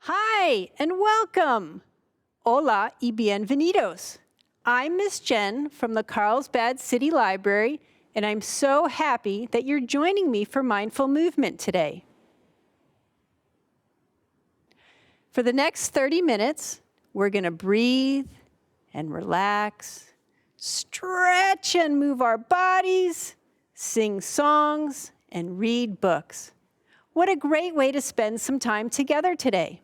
Hi, and welcome. Hola y bienvenidos. I'm Miss Jen from the Carlsbad City Library, and I'm so happy that you're joining me for Mindful Movement today. For the next 30 minutes, we're going to breathe and relax, stretch and move our bodies, sing songs, and read books. What a great way to spend some time together today.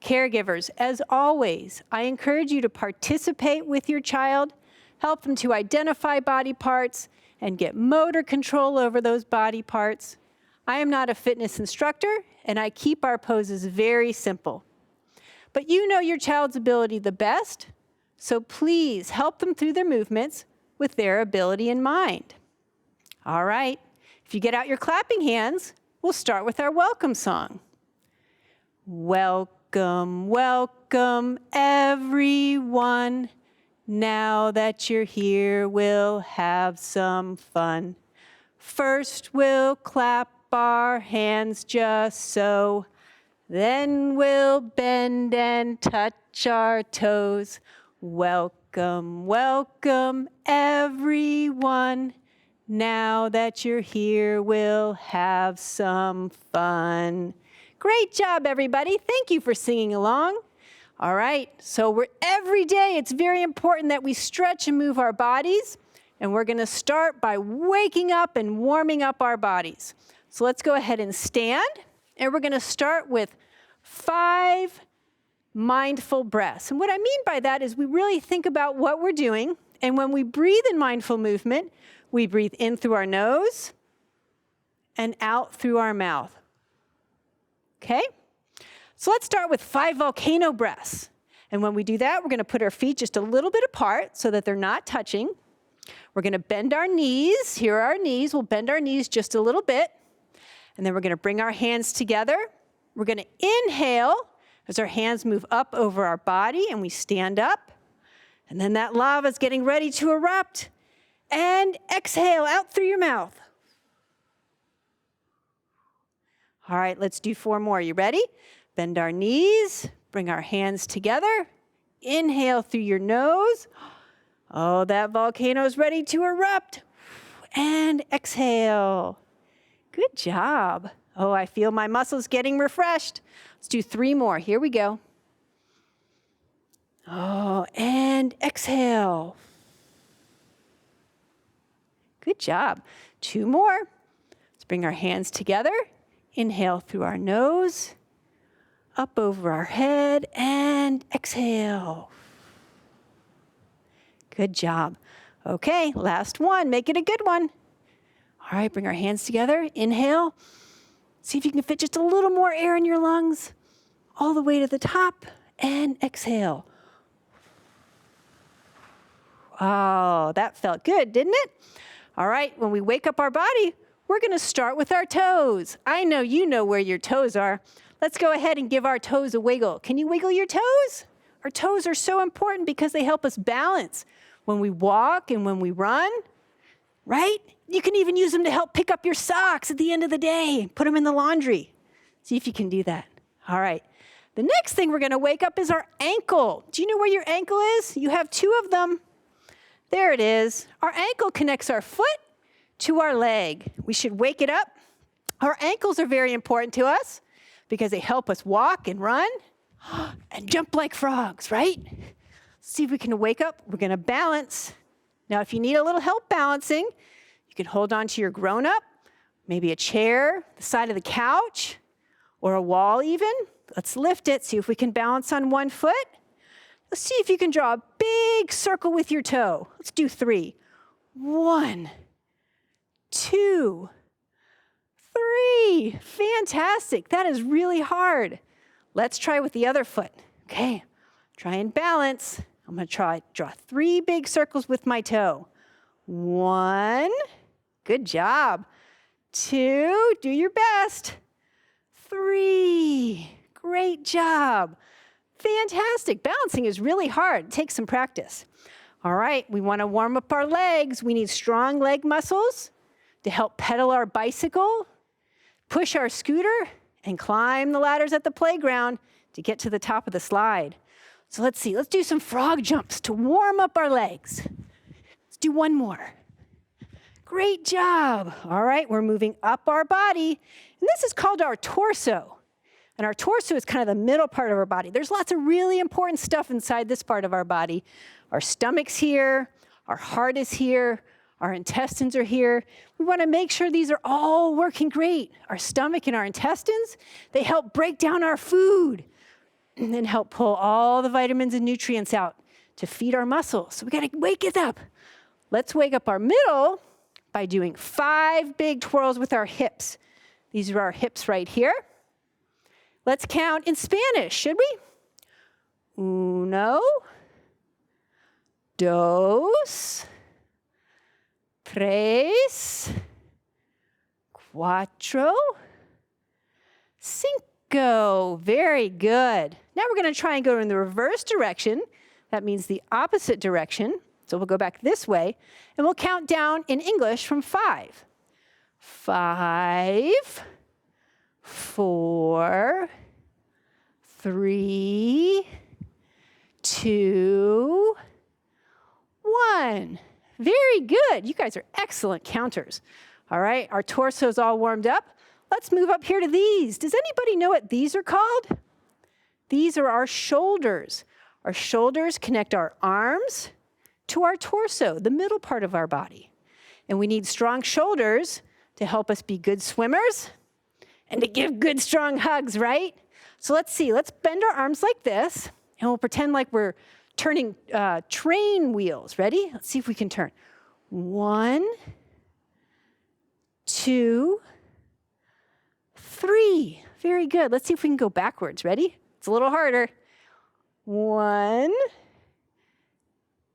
Caregivers, as always, I encourage you to participate with your child, help them to identify body parts, and get motor control over those body parts. I am not a fitness instructor, and I keep our poses very simple. But you know your child's ability the best, so please help them through their movements with their ability in mind. All right, if you get out your clapping hands, we'll start with our welcome song. Welcome, welcome, everyone. Now that you're here, we'll have some fun. First, we'll clap our hands just so. Then we'll bend and touch our toes. Welcome, welcome, everyone. Now that you're here, we'll have some fun. Great job, everybody. Thank you for singing along. All right, so every day it's very important that we stretch and move our bodies, and we're gonna start by waking up and warming up our bodies. So let's go ahead and stand, and we're gonna start with 5 mindful breaths. And what I mean by that is we really think about what we're doing, and when we breathe in mindful movement, we breathe in through our nose and out through our mouth. Okay? So let's start with 5 volcano breaths. And when we do that, we're gonna put our feet just a little bit apart so that they're not touching. We're gonna bend our knees. Here are our knees. We'll bend our knees just a little bit. And then we're gonna bring our hands together. We're gonna inhale as our hands move up over our body and we stand up. And then that lava is getting ready to erupt. And exhale out through your mouth. All right, let's do 4 more. You ready? Bend our knees, bring our hands together. Inhale through your nose. Oh, that volcano is ready to erupt. And exhale. Good job. Oh, I feel my muscles getting refreshed. Let's do 3 more. Here we go. Oh, and exhale. Good job. 2 more. Let's bring our hands together. Inhale through our nose, up over our head, and exhale. Good job. Okay, last one. Make it a good one. All right, bring our hands together. Inhale. See if you can fit just a little more air in your lungs, all the way to the top, and exhale. Oh, that felt good, didn't it? All right, when we wake up our body, we're gonna start with our toes. I know you know where your toes are. Let's go ahead and give our toes a wiggle. Can you wiggle your toes? Our toes are so important because they help us balance when we walk and when we run, right? You can even use them to help pick up your socks at the end of the day and put them in the laundry. See if you can do that. All right. The next thing we're gonna wake up is our ankle. Do you know where your ankle is? You have 2 of them. There it is. Our ankle connects our foot to our leg. We should wake it up. Our ankles are very important to us because they help us walk and run and jump like frogs, right? See if we can wake up. We're gonna balance. Now, if you need a little help balancing, you can hold on to your grown-up, maybe a chair, the side of the couch, or a wall even. Let's lift it, see if we can balance on 1 foot. Let's see if you can draw a big circle with your toe. Let's do 3. 1, 2, 3. Fantastic. That is really hard. Let's try with the other foot. Okay, try and balance. I'm gonna draw 3 big circles with my toe. 1, good job. 2, do your best. 3, great job. Fantastic. Balancing is really hard. It takes some practice. All right, we want to warm up our legs. We need strong leg muscles to help pedal our bicycle, push our scooter, and climb the ladders at the playground to get to the top of the slide. So let's see, let's do some frog jumps to warm up our legs. Let's do one more. Great job. All right, we're moving up our body, and this is called our torso. And our torso is kind of the middle part of our body. There's lots of really important stuff inside this part of our body. Our stomach's here, our heart is here, our intestines are here. We want to make sure these are all working great. Our stomach and our intestines, they help break down our food and then help pull all the vitamins and nutrients out to feed our muscles. So we got to wake it up. Let's wake up our middle by doing 5 big twirls with our hips. These are our hips right here. Let's count in Spanish, should we? 1, 2, 3, 4, 5. Very good. Now we're going to try and go in the reverse direction. That means the opposite direction. So we'll go back this way, and we'll count down in English from 5. 5, 4, 3, 2, 1. Very good. You guys are excellent counters. All right, our torso's all warmed up. Let's move up here to these. Does anybody know what these are called? These are our shoulders. Our shoulders connect our arms to our torso, the middle part of our body. And we need strong shoulders to help us be good swimmers and to give good, strong hugs, right? So let's see, let's bend our arms like this, and we'll pretend like we're turning train wheels. Ready? Let's see if we can turn. 1, 2, 3. Very good. Let's see if we can go backwards. Ready? It's a little harder. 1,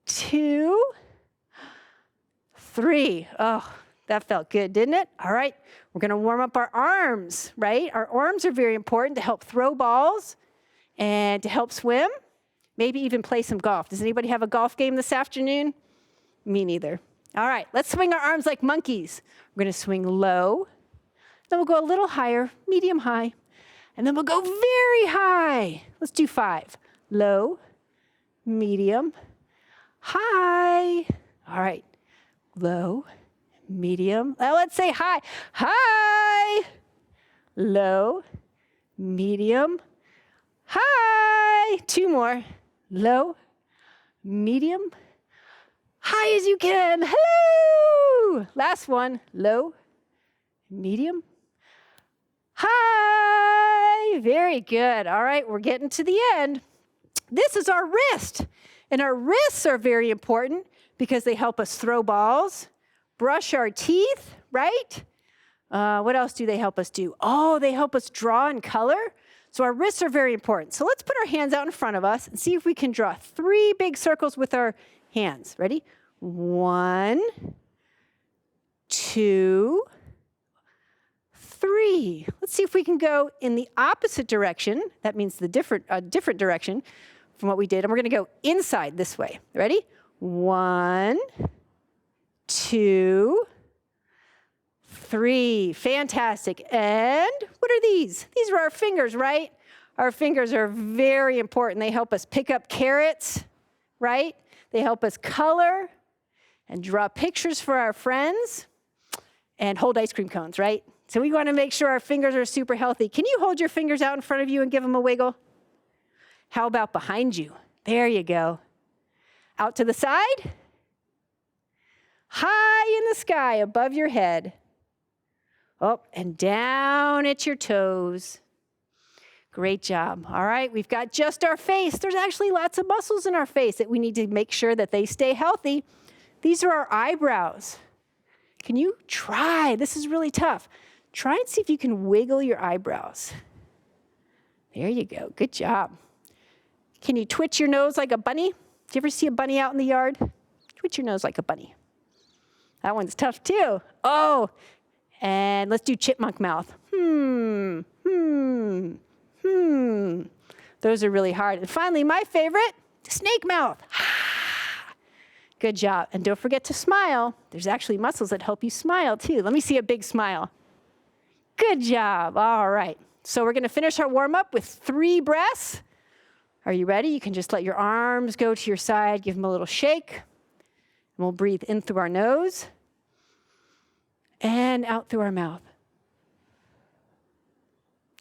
2, 3. Oh, that felt good, didn't it? All right, we're going to warm up our arms, right? Our arms are very important to help throw balls and to help swim, maybe even play some golf. Does anybody have a golf game this afternoon? Me neither. All right, let's swing our arms like monkeys. We're going to swing low, then we'll go a little higher, medium high, and then we'll go very high. Let's do 5. Low, medium, high. All right, low, medium. Now let's say high. High, low, medium, high. 2 more. Low, medium, high as you can. Hello. Last one. Low, medium, high. Very good. All right, we're getting to the end. This is our wrist. And our wrists are very important because they help us throw balls, brush our teeth, right? What else do they help us do? Oh, they help us draw and color. So our wrists are very important. So let's put our hands out in front of us and see if we can draw 3 big circles with our hands. Ready? 1, 2, 3. Let's see if we can go in the opposite direction. That means the different direction from what we did. And we're going to go inside this way. Ready? 1, 2, 3. Fantastic. And what are these? These are our fingers, right? Our fingers are very important. They help us pick up carrots, right? They help us color and draw pictures for our friends and hold ice cream cones, right? So we want to make sure our fingers are super healthy. Can you hold your fingers out in front of you and give them a wiggle? How about behind you? There you go. Out to the side. High in the sky above your head. Up and down at your toes. Great job. All right, we've got just our face. There's actually lots of muscles in our face that we need to make sure that they stay healthy. These are our eyebrows. Can you try? This is really tough. Try and see if you can wiggle your eyebrows. There you go. Good job. Can you twitch your nose like a bunny? Do you ever see a bunny out in the yard? Twitch your nose like a bunny. That one's tough too. Oh, and let's do chipmunk mouth. Those are really hard. And finally, my favorite, snake mouth. Good job. And don't forget to smile. There's actually muscles that help you smile too. Let me see a big smile. Good job. All right. so we're going to finish our warm-up with 3 breaths. Are you ready? You can just let your arms go to your side, give them a little shake. And we'll breathe in through our nose and out through our mouth.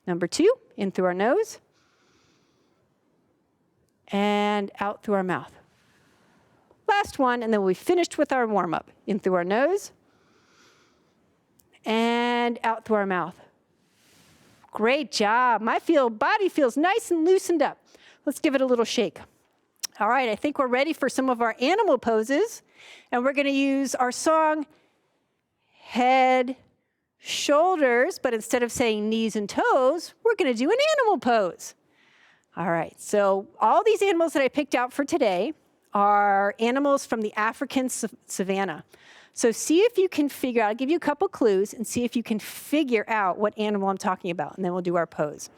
Number 2, in through our nose and out through our mouth. Last one, and then we'll be finished with our warm-up. In through our nose and out through our mouth. Great job. My body feels nice and loosened up. Let's give it a little shake. All right, I think we're ready for some of our animal poses, and we're going to use our song Head, Shoulders, but instead of saying knees and toes, we're going to do an animal pose. All right, so all these animals that I picked out for today are animals from the African savanna. So see if you can figure out, I'll give you a couple clues and see if you can figure out what animal I'm talking about, and then we'll do our pose.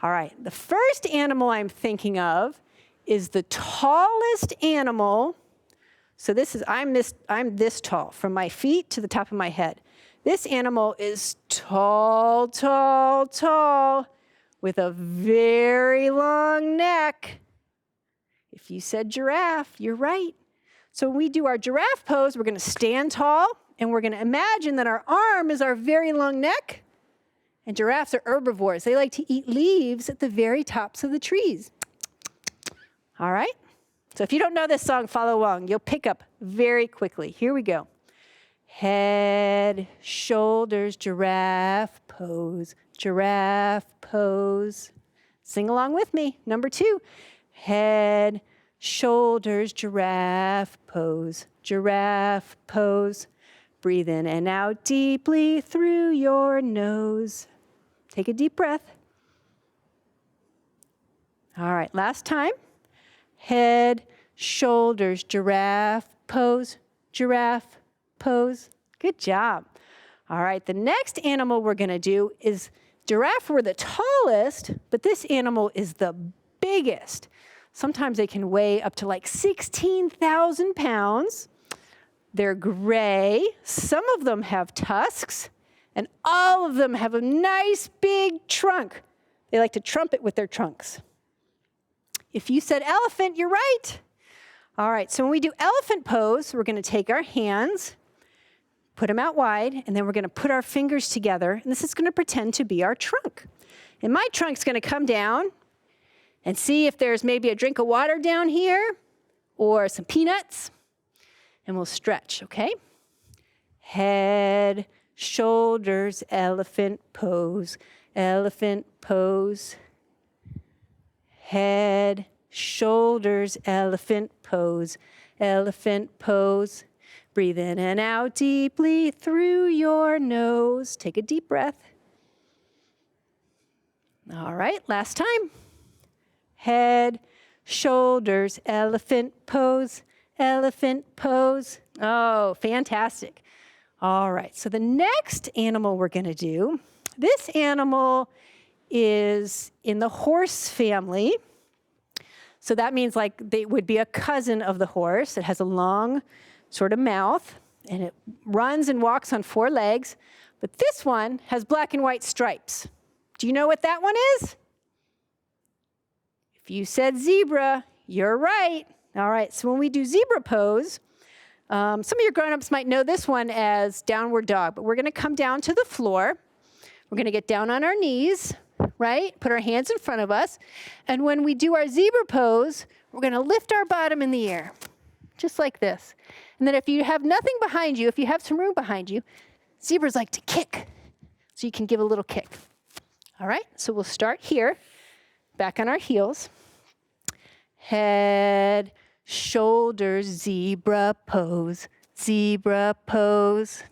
All right, the first animal I'm thinking of is the tallest animal. So I'm this tall, from my feet to the top of my head. This animal is tall, tall, tall, with a very long neck. If you said giraffe, you're right. So when we do our giraffe pose, we're going to stand tall, and we're going to imagine that our arm is our very long neck. And giraffes are herbivores. They like to eat leaves at the very tops of the trees. All right? So if you don't know this song, follow along. You'll pick up very quickly. Here we go. Head, shoulders, giraffe pose, giraffe pose. Sing along with me. Number 2. Head, shoulders, giraffe pose, giraffe pose. Breathe in and out deeply through your nose. Take a deep breath. All right, last time. Head, shoulders, giraffe pose, giraffe pose. Good job. All right, the next animal we're going to do is giraffe. We're the tallest, but this animal is the biggest. Sometimes they can weigh up to like 16,000 pounds. They're gray. Some of them have tusks, and all of them have a nice big trunk. They like to trumpet with their trunks. If you said elephant, you're right. All right, so when we do elephant pose, we're going to take our hands, put them out wide, and then we're going to put our fingers together, and this is going to pretend to be our trunk. And my trunk's going to come down and see if there's maybe a drink of water down here or some peanuts, and we'll stretch, okay? Head, shoulders, elephant pose, elephant pose. Head, shoulders, elephant pose, elephant pose. Breathe in and out deeply through your nose. Take a deep breath. All right, last time. Head, shoulders, elephant pose, elephant pose. Oh, fantastic. All right, so the next animal we're going to do, this animal is in the horse family. So that means like they would be a cousin of the horse. It has a long sort of mouth, and it runs and walks on 4 legs. But this one has black and white stripes. Do you know what that one is? If you said zebra, you're right. All right, so when we do zebra pose, some of your grown-ups might know this one as downward dog, but we're going to come down to the floor. We're going to get down on our knees, right? Put our hands in front of us. And when we do our zebra pose, we're going to lift our bottom in the air, just like this. And then if you have nothing behind you, if you have some room behind you, zebras like to kick. So you can give a little kick. All right, so we'll start here, back on our heels. Head, shoulders, zebra pose, zebra pose.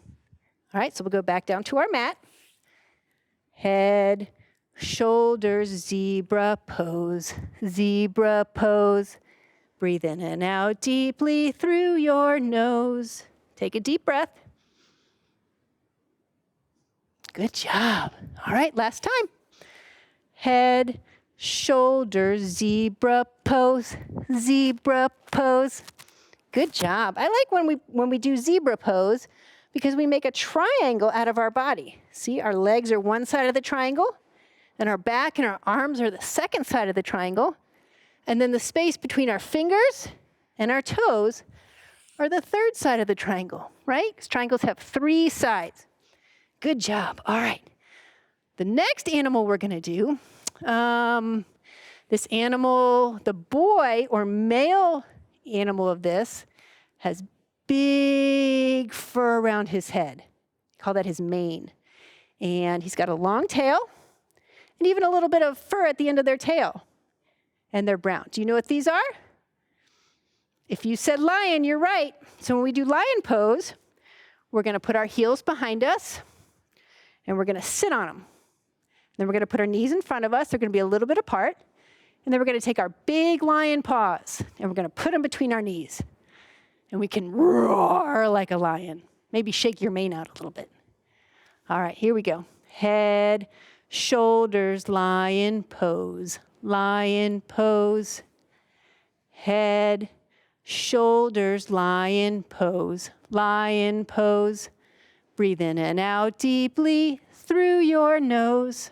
All right, so we'll go back down to our mat. Head, shoulders, zebra pose, zebra pose. Breathe in and out deeply through your nose. Take a deep breath. Good job. All right, last time. Head, shoulders, zebra pose, zebra pose. Good job. I like when we do zebra pose because we make a triangle out of our body. See, our legs are one side of the triangle, And our back and our arms are the second side of the triangle. And then the space between our fingers and our toes are the third side of the triangle, right? Because triangles have 3 sides. Good job. All right. The next animal we're going to do, this animal, the boy or male animal of this has big fur around his head. We call that his mane. And he's got a long tail and even a little bit of fur at the end of their tail. And they're brown. Do you know what these are? If you said lion, you're right. So when we do lion pose, we're going to put our heels behind us and we're going to sit on them. Then we're going to put our knees in front of us. They're going to be a little bit apart. And then we're going to take our big lion paws and we're going to put them between our knees. And we can roar like a lion. Maybe shake your mane out a little bit. All right, here we go. Head, shoulders, lion pose. Lion pose. Head, shoulders, lion pose. Lion pose. Breathe in and out deeply through your nose.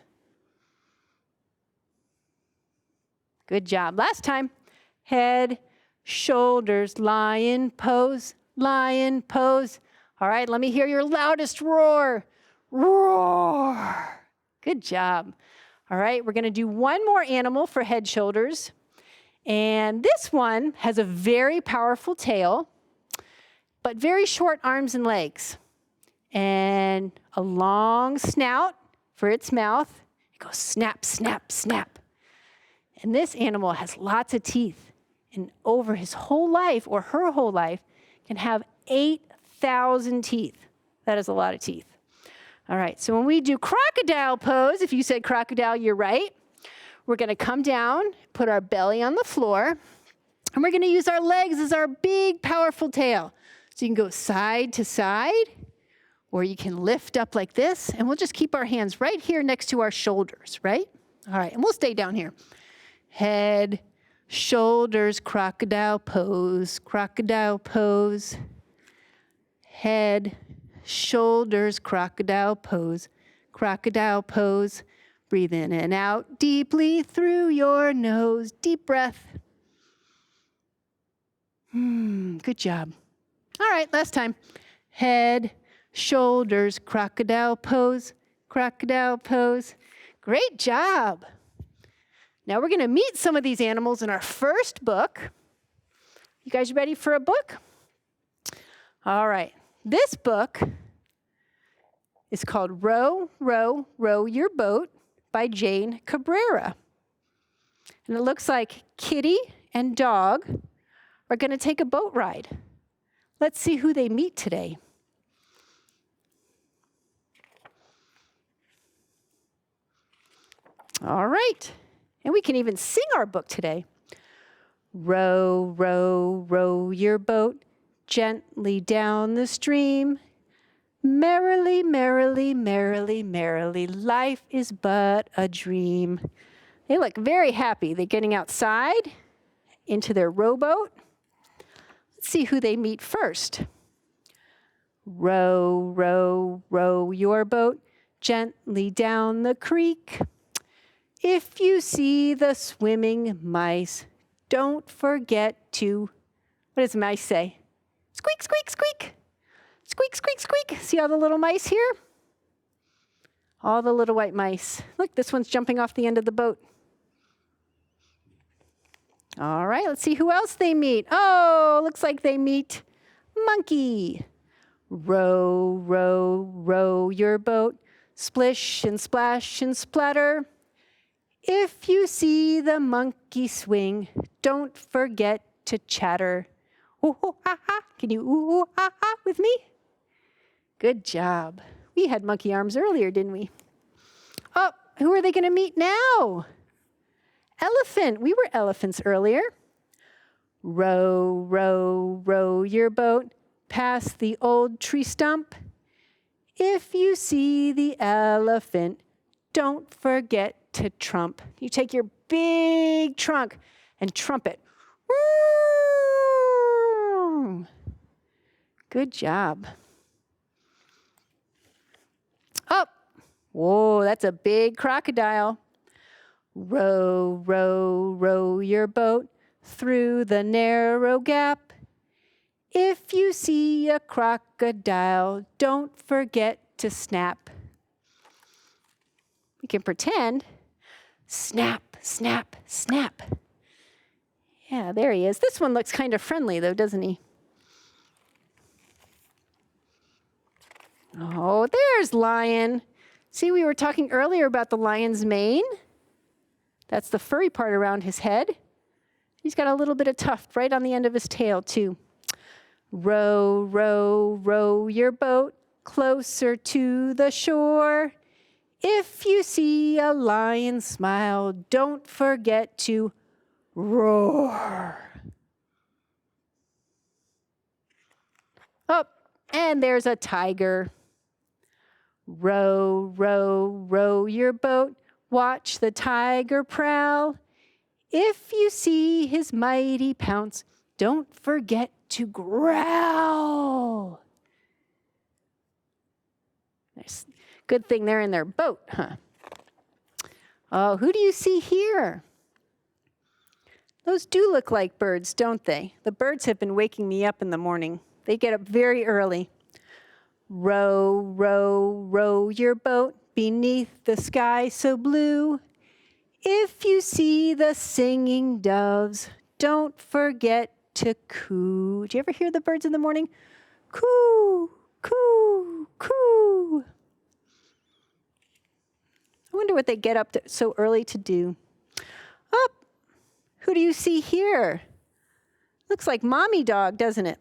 Good job. Last time. Head, shoulders, lion pose, lion pose. All right, let me hear your loudest roar. Roar. Good job. All right, we're going to do one more animal for head, shoulders. And this one has a very powerful tail, but very short arms and legs. And a long snout for its mouth. It goes snap, snap, snap. And this animal has lots of teeth. And over his whole life, or her whole life, can have 8,000 teeth. That is a lot of teeth. All right, so when we do crocodile pose, if you said crocodile, you're right. We're going to come down, put our belly on the floor, and we're going to use our legs as our big, powerful tail. So you can go side to side, or you can lift up like this, and we'll just keep our hands right here next to our shoulders, right? All right, and we'll stay down here. Head, shoulders, crocodile pose, crocodile pose. Head, shoulders, crocodile pose, crocodile pose. Breathe in and out deeply through your nose. Deep breath. Good job. All right, last time. Head, shoulders, crocodile pose, crocodile pose. Great job. Now we're going to meet some of these animals in our first book. You guys ready for a book? All right. This book is called Row, Row, Row Your Boat by Jane Cabrera. And it looks like Kitty and Dog are going to take a boat ride. Let's see who they meet today. All right. And we can even sing our book today. Row, row, row your boat gently down the stream. Merrily, merrily, merrily, merrily, life is but a dream. They look very happy. They're getting outside into their rowboat. Let's see who they meet first. Row, row, row your boat gently down the creek. If you see the swimming mice, don't forget to, what does mice say? Squeak, squeak, squeak. Squeak, squeak, squeak. See all the little mice here? All the little white mice. Look, this one's jumping off the end of the boat. All right, let's see who else they meet. Oh, looks like they meet monkey. Row, row, row your boat. Splish and splash and splatter. If you see the monkey swing, don't forget to chatter. Ooh, ooh, ha, ha. Can you ooh, ooh, ha, ha with me? Good job. We had monkey arms earlier, didn't we? Oh, who are they going to meet now? Elephant. We were elephants earlier. Row, row, row your boat past the old tree stump. If you see the elephant, don't forget to trump. You take your big trunk and trumpet. Good job. Oh, whoa, that's a big crocodile. Row, row, row your boat through the narrow gap. If you see a crocodile, don't forget to snap. We can pretend. Snap, snap, snap. Yeah, there he is. This one looks kind of friendly, though, doesn't he? Oh, there's Lion. See, we were talking earlier about the lion's mane. That's the furry part around his head. He's got a little bit of tuft right on the end of his tail, too. Row, row, row your boat closer to the shore. If you see a lion smile, don't forget to roar. Oh, and there's a tiger. Row, row, row your boat. Watch the tiger prowl. If you see his mighty pounce, don't forget to growl. Nice. Good thing they're in their boat, huh? Oh, who do you see here? Those do look like birds, don't they? The birds have been waking me up in the morning. They get up very early. Row, row, row your boat beneath the sky so blue. If you see the singing doves, don't forget to coo. Do you ever hear the birds in the morning? Coo, coo, coo. I wonder what they get up to so early to do. Oh, who do you see here? Looks like Mommy Dog, doesn't it?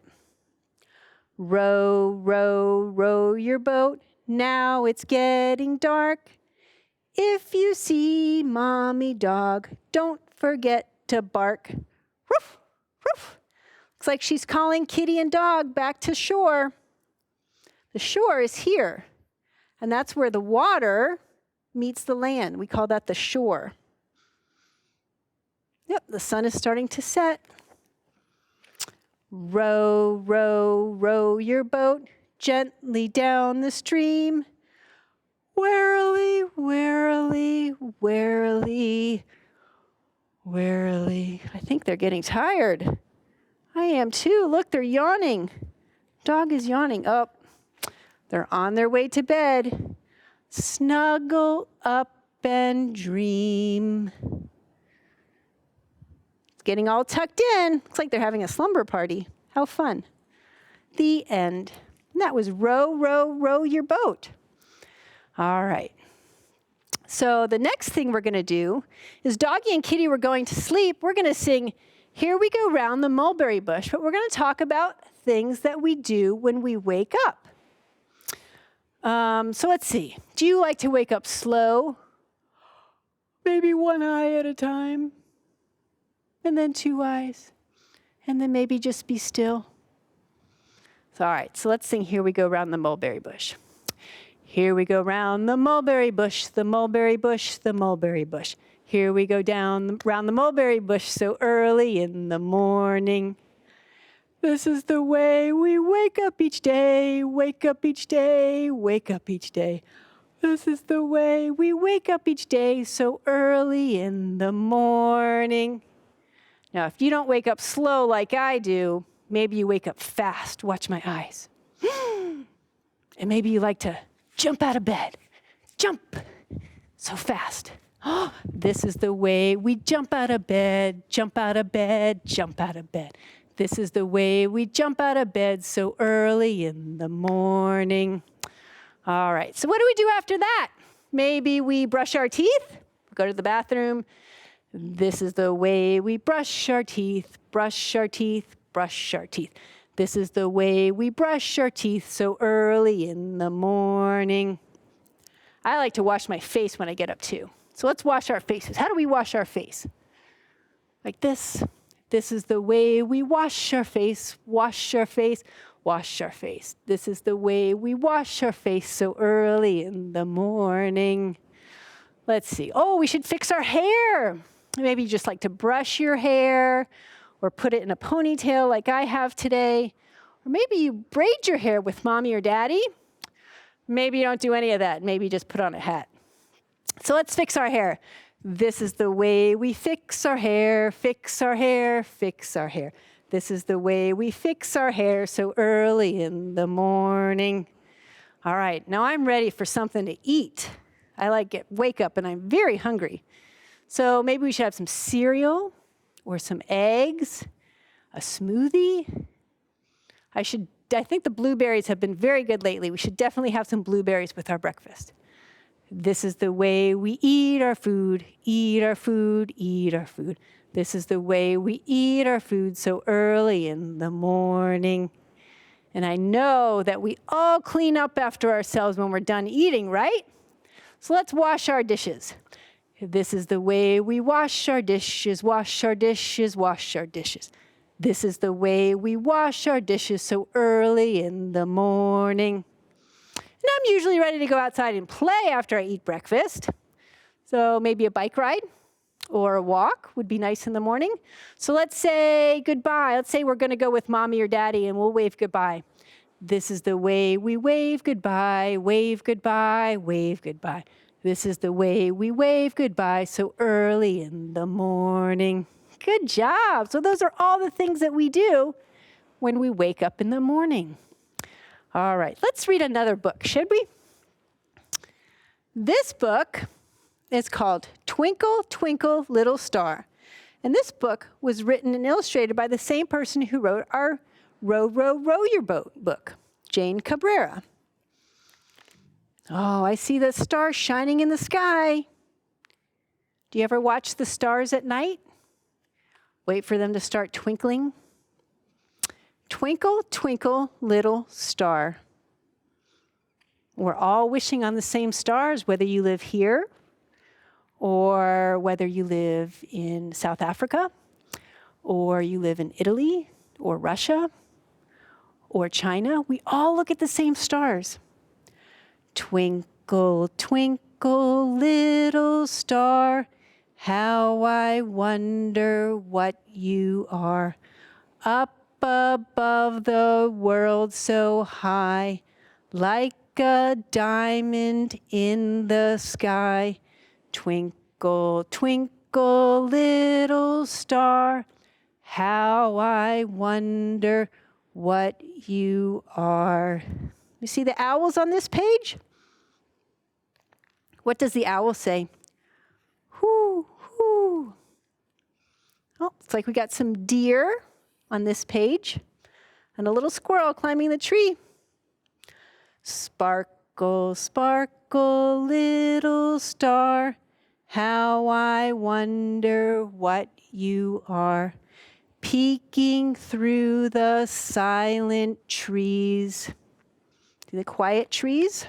Row, row, row your boat. Now it's getting dark. If you see Mommy Dog, don't forget to bark. Roof, roof. Looks like she's calling Kitty and Dog back to shore. The shore is here, and that's where the water meets the land. We call that the shore. Yep, the sun is starting to set. Row, row, row your boat gently down the stream. Warily, warily, warily, warily. I think they're getting tired. I am too. Look, they're yawning. Dog is yawning. Oh, they're on their way to bed. Snuggle up and dream. It's getting all tucked in. Looks like they're having a slumber party. How fun. The end. And that was row, row, row your boat. All right. So the next thing we're going to do is Doggy and Kitty were going to sleep. We're going to sing Here We Go Round the Mulberry Bush, but we're going to talk about things that we do when we wake up. So let's see. Do you like to wake up slow? Maybe one eye at a time, and then two eyes, and then maybe just be still. All right, so let's sing Here We Go Round the Mulberry Bush. Here we go round the mulberry bush, the mulberry bush, the mulberry bush. Here we go down round the mulberry bush so early in the morning. This is the way we wake up each day, wake up each day, wake up each day. This is the way we wake up each day so early in the morning. Now, if you don't wake up slow like I do, maybe you wake up fast. Watch my eyes. And maybe you like to jump out of bed. Jump so fast. This is the way we jump out of bed, jump out of bed, jump out of bed. This is the way we jump out of bed so early in the morning. All right, so what do we do after that? Maybe we brush our teeth, go to the bathroom. This is the way we brush our teeth, brush our teeth, brush our teeth. This is the way we brush our teeth so early in the morning. I like to wash my face when I get up too. So let's wash our faces. How do we wash our face? Like this. This is the way we wash our face, wash our face, wash our face. This is the way we wash our face so early in the morning. Let's see. Oh, we should fix our hair. Maybe you just like to brush your hair or put it in a ponytail like I have today. Or maybe you braid your hair with mommy or daddy. Maybe you don't do any of that. Maybe you just put on a hat. So let's fix our hair. This is the way we fix our hair, fix our hair, fix our hair. This is the way we fix our hair so early in the morning. All right, now I'm ready for something to eat. Wake up and I'm very hungry. So maybe we should have some cereal or some eggs, a smoothie. I think the blueberries have been very good lately. We should definitely have some blueberries with our breakfast. This is the way we eat our food, eat our food, eat our food. This is the way we eat our food so early in the morning. And I know that we all clean up after ourselves when we're done eating, right? So let's wash our dishes. This is the way we wash our dishes, wash our dishes, wash our dishes. This is the way we wash our dishes so early in the morning. And I'm usually ready to go outside and play after I eat breakfast. So maybe a bike ride or a walk would be nice in the morning. So let's say goodbye. Let's say we're going to go with mommy or daddy and we'll wave goodbye. This is the way we wave goodbye, wave goodbye, wave goodbye. This is the way we wave goodbye so early in the morning. Good job. So those are all the things that we do when we wake up in the morning. All right, let's read another book, should we? This book is called Twinkle, Twinkle, Little Star. And this book was written and illustrated by the same person who wrote our Row, Row, Row Your Boat book, Jane Cabrera. Oh, I see the stars shining in the sky. Do you ever watch the stars at night? Wait for them to start twinkling. Twinkle, twinkle, little star. We're all wishing on the same stars, whether you live here or whether you live in South Africa or you live in Italy or Russia or China. We all look at the same stars. Twinkle, twinkle, little star, how I wonder what you are. Up above the world so high, like a diamond in the sky. Twinkle, twinkle, little star, how I wonder what you are. You see the owls on this page? What does the owl say? Hoo, hoo. Oh, it's like we got some deer on this page and a little squirrel climbing the tree. Sparkle, sparkle, little star, how I wonder what you are. Peeking through the silent trees. See the quiet trees?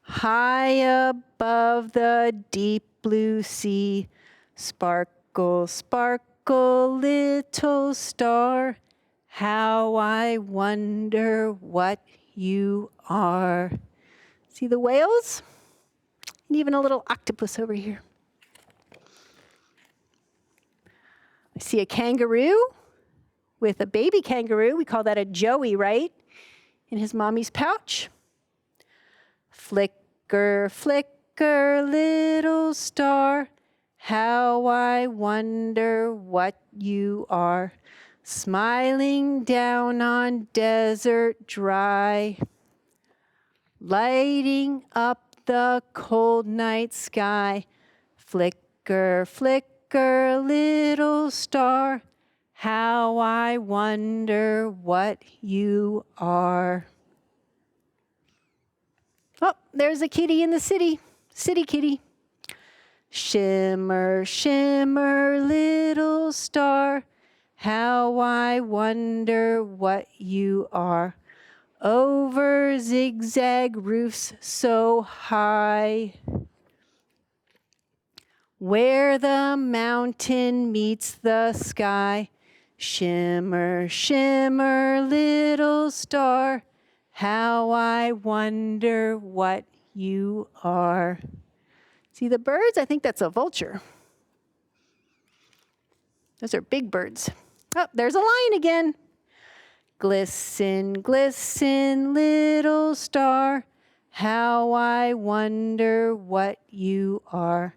High above the deep blue sea, sparkle, sparkle, little star, how I wonder what you are. See the whales? And even a little octopus over here. I see a kangaroo with a baby kangaroo. We call that a joey, right? In his mommy's pouch. Flicker, flicker, little star, how I wonder what you are. Smiling down on desert dry, lighting up the cold night sky. Flicker, flicker, little star, how I wonder what you are. Oh, there's a kitty in the city. City kitty. Shimmer, shimmer, little star, how I wonder what you are. Over zigzag roofs so high, where the mountain meets the sky. Shimmer, shimmer, little star, how I wonder what you are. See the birds? I think that's a vulture. Those are big birds. Oh, there's a lion again. Glisten, glisten, little star, how I wonder what you are.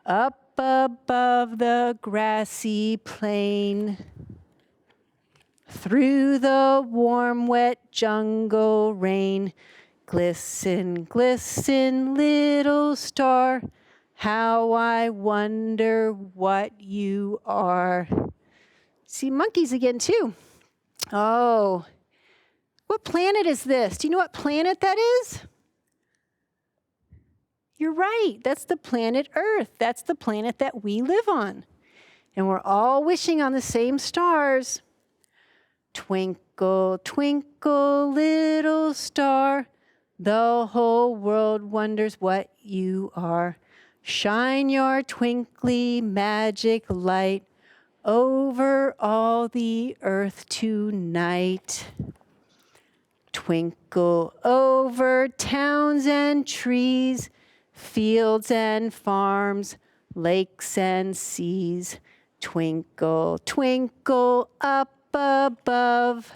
Up above the grassy plain, through the warm, wet jungle rain, glisten, glisten, little star, how I wonder what you are. See monkeys again too. Oh, what planet is this? Do you know what planet that is? You're right, that's the planet Earth. That's the planet that we live on. And we're all wishing on the same stars. Twinkle, twinkle, little star, the whole world wonders what you are. Shine your twinkly magic light over all the earth tonight. Twinkle over towns and trees, fields and farms, lakes and seas. Twinkle, twinkle up above,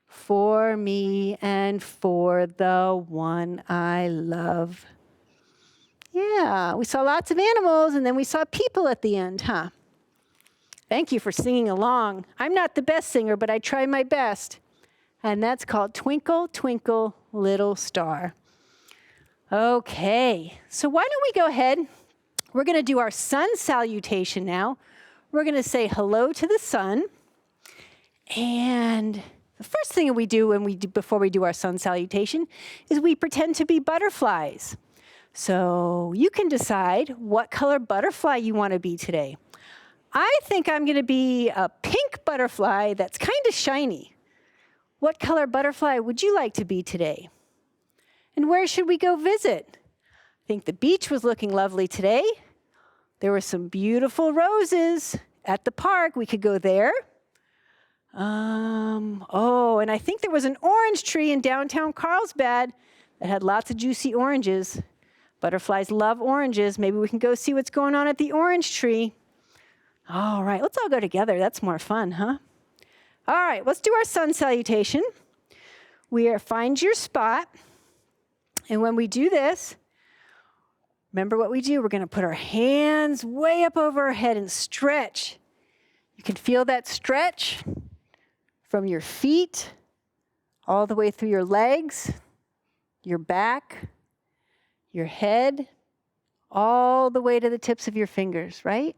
for me and for the one I love. Yeah, we saw lots of animals and then we saw people at the end, huh? Thank you for singing along. I'm not the best singer, but I try my best. And that's called Twinkle, Twinkle, Little Star. Okay, so why don't we go ahead? We're going to do our sun salutation now. We're going to say hello to the sun. And the first thing we do before we do our sun salutation is we pretend to be butterflies. So you can decide what color butterfly you want to be today. I think I'm going to be a pink butterfly that's kind of shiny. What color butterfly would you like to be today? And where should we go visit? I think the beach was looking lovely today. There were some beautiful roses at the park. We could go there. And I think there was an orange tree in downtown Carlsbad that had lots of juicy oranges. Butterflies love oranges. Maybe we can go see what's going on at the orange tree. All right, let's all go together. That's more fun, huh? All right, let's do our sun salutation. Find your spot. And when we do this, remember what we do. We're going to put our hands way up over our head and stretch. You can feel that stretch from your feet all the way through your legs, your back, your head, all the way to the tips of your fingers, right?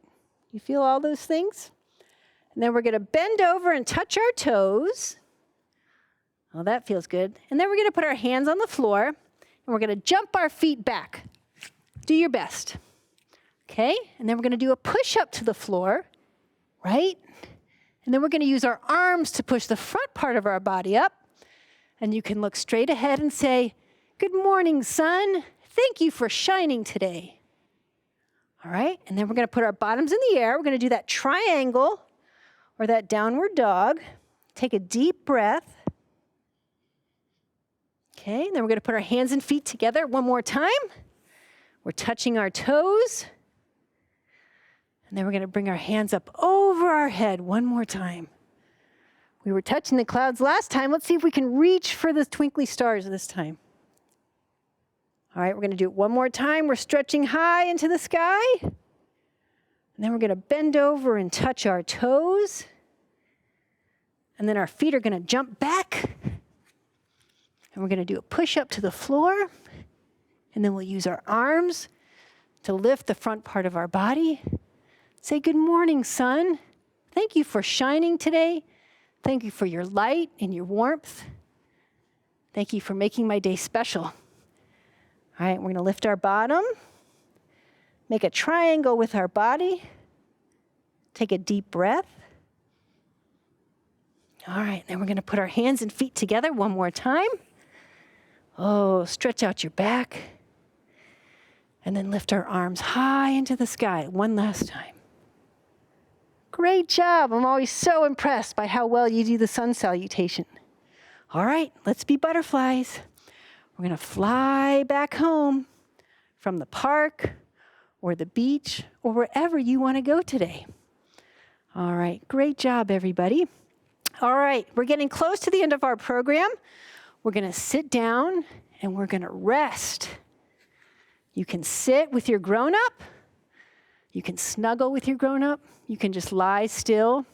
You feel all those things? And then we're going to bend over and touch our toes. Oh, that feels good. And then we're going to put our hands on the floor, and we're going to jump our feet back. Do your best. Okay? And then we're going to do a push-up to the floor, right? And then we're going to use our arms to push the front part of our body up. And you can look straight ahead and say, "Good morning, sun. Thank you for shining today." All right? And then we're going to put our bottoms in the air. We're going to do that triangle or that downward dog. Take a deep breath. Okay, and then we're going to put our hands and feet together one more time. We're touching our toes. And then we're going to bring our hands up over our head one more time. We were touching the clouds last time. Let's see if we can reach for the twinkly stars this time. All right, we're going to do it one more time. We're stretching high into the sky. And then we're going to bend over and touch our toes. And then our feet are going to jump back. And we're going to do a push-up to the floor. And then we'll use our arms to lift the front part of our body. Say, "Good morning, sun. Thank you for shining today. Thank you for your light and your warmth. Thank you for making my day special." All right, we're going to lift our bottom. Make a triangle with our body. Take a deep breath. All right, then we're going to put our hands and feet together one more time. Oh, stretch out your back. And then lift our arms high into the sky one last time. Great job. I'm always so impressed by how well you do the sun salutation. All right, let's be butterflies. We're going to fly back home from the park or the beach or wherever you want to go today. All right, great job, everybody. All right, we're getting close to the end of our program. We're going to sit down and we're going to rest. You can sit with your grown-up You can snuggle with your grown-up. You can just lie still.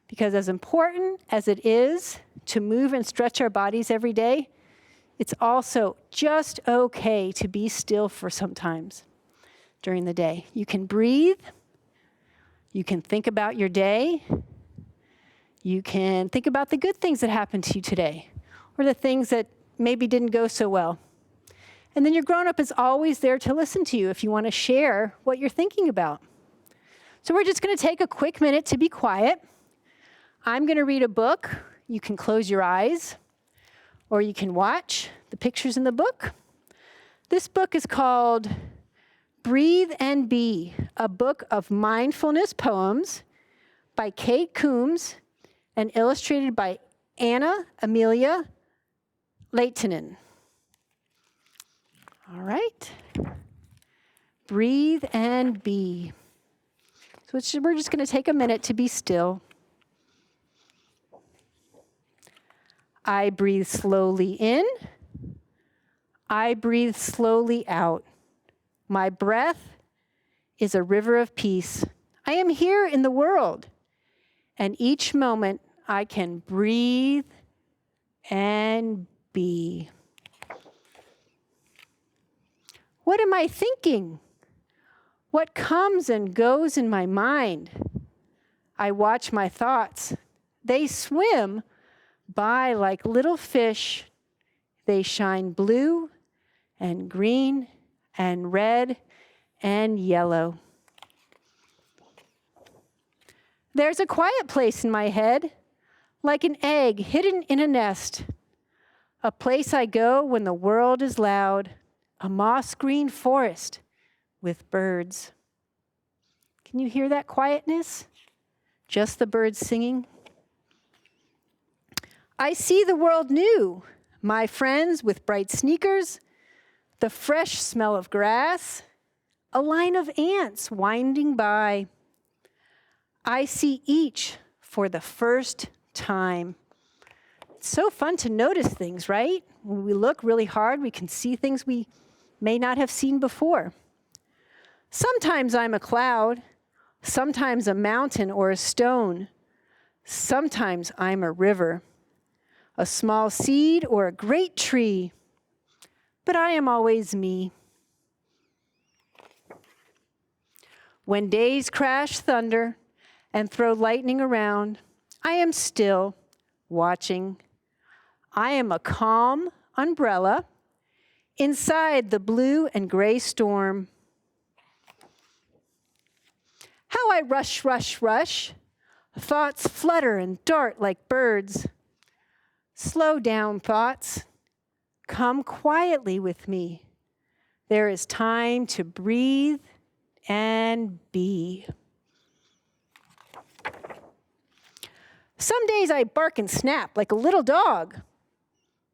Because as important as it is to move and stretch our bodies every day, it's also just okay to be still for sometimes during the day. You can breathe. You can think about your day. You can think about the good things that happened to you today, or the things that maybe didn't go so well. And then your grown-up is always there to listen to you if you want to share what you're thinking about. So we're just going to take a quick minute to be quiet. I'm going to read a book. You can close your eyes, or you can watch the pictures in the book. This book is called Breathe and Be, a book of mindfulness poems by Kate Coombs and illustrated by Anna Amelia Lehtinen. All right. Breathe and be. So we're just going to take a minute to be still. I breathe slowly in. I breathe slowly out. My breath is a river of peace. I am here in the world, and each moment I can breathe and be. What am I thinking? What comes and goes in my mind? I watch my thoughts. They swim by like little fish. They shine blue and green and red and yellow. There's a quiet place in my head, like an egg hidden in a nest, a place I go when the world is loud, a moss-green forest with birds. Can you hear that quietness? Just the birds singing. I see the world new, my friends with bright sneakers, the fresh smell of grass, a line of ants winding by. I see each for the first time. It's so fun to notice things, right? When we look really hard, we can see things we may not have seen before. Sometimes I'm a cloud, sometimes a mountain or a stone. Sometimes I'm a river, a small seed or a great tree. But I am always me. When days crash thunder and throw lightning around, I am still watching. I am a calm umbrella inside the blue and gray storm. How I rush, rush, rush. Thoughts flutter and dart like birds. Slow down, thoughts. Come quietly with me. There is time to breathe and be. Some days I bark and snap like a little dog,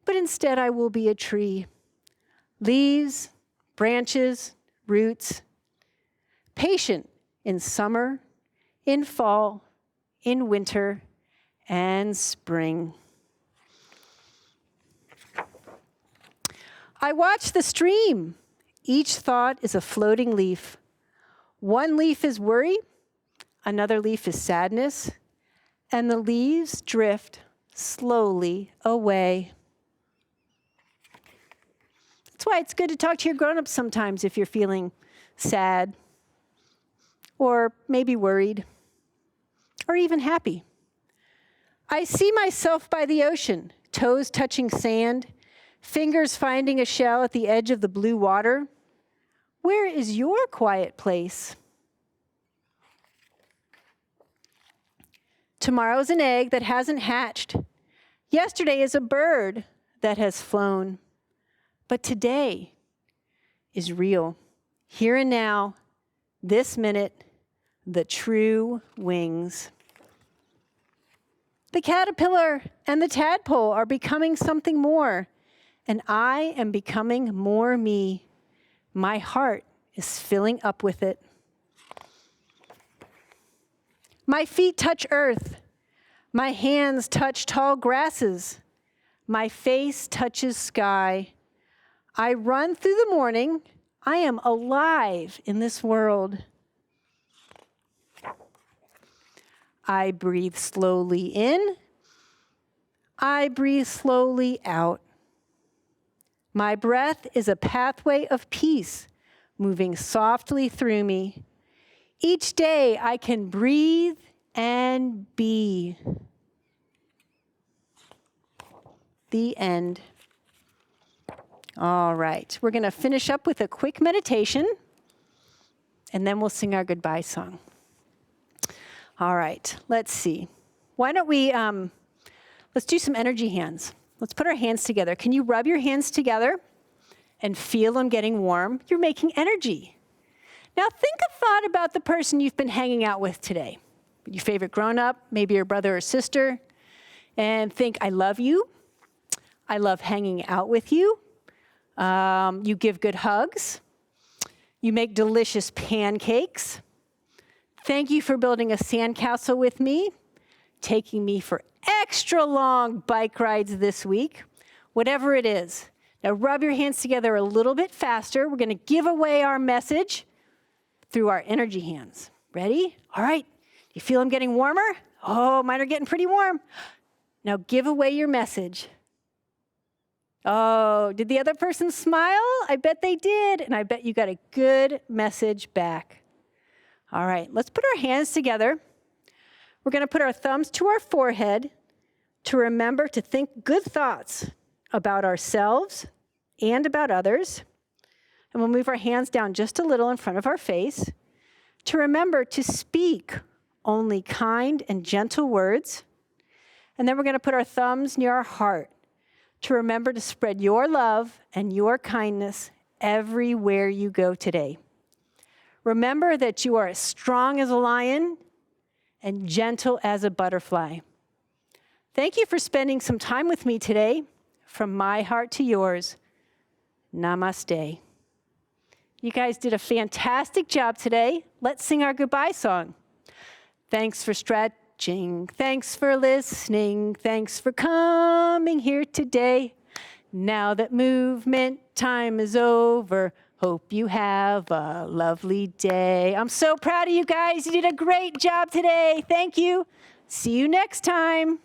but instead I will be a tree. Leaves, branches, roots. Patient in summer, in fall, in winter, and spring. I watch the stream. Each thought is a floating leaf. One leaf is worry, another leaf is sadness, and the leaves drift slowly away. That's why it's good to talk to your grown-ups sometimes if you're feeling sad, or maybe worried, or even happy. I see myself by the ocean, toes touching sand, fingers finding a shell at the edge of the blue water. Where is your quiet place? Tomorrow's an egg that hasn't hatched. Yesterday is a bird that has flown. But today is real. Here and now, this minute, the true wings. The caterpillar and the tadpole are becoming something more, and I am becoming more me. My heart is filling up with it. My feet touch earth. My hands touch tall grasses. My face touches sky. I run through the morning. I am alive in this world. I breathe slowly in. I breathe slowly out. My breath is a pathway of peace moving softly through me. Each day I can breathe and be. The end. All right, we're going to finish up with a quick meditation, and then we'll sing our goodbye song. All right, let's see. Why don't we, let's do some energy hands. Let's put our hands together. Can you rub your hands together and feel them getting warm? You're making energy. Now think a thought about the person you've been hanging out with today. Your favorite grown-up, maybe your brother or sister, and think, I love you. I love hanging out with you. You give good hugs. You make delicious pancakes. Thank you for building a sandcastle with me, taking me for extra long bike rides this week, whatever it is. Now rub your hands together a little bit faster. We're going to give away our message through our energy hands. Ready? All right. You feel them getting warmer? Oh, mine are getting pretty warm. Now give away your message. Oh, did the other person smile? I bet they did, and I bet you got a good message back. All right, let's put our hands together. We're going to put our thumbs to our forehead to remember to think good thoughts about ourselves and about others. And we'll move our hands down just a little in front of our face to remember to speak only kind and gentle words. And then we're going to put our thumbs near our heart to remember to spread your love and your kindness everywhere you go today. Remember that you are as strong as a lion and gentle as a butterfly. Thank you for spending some time with me today. From my heart to yours, namaste. You guys did a fantastic job today. Let's sing our goodbye song. Thanks for stretching. Thanks for listening. Thanks for coming here today. Now that movement time is over, hope you have a lovely day. I'm so proud of you guys. You did a great job today. Thank you. See you next time.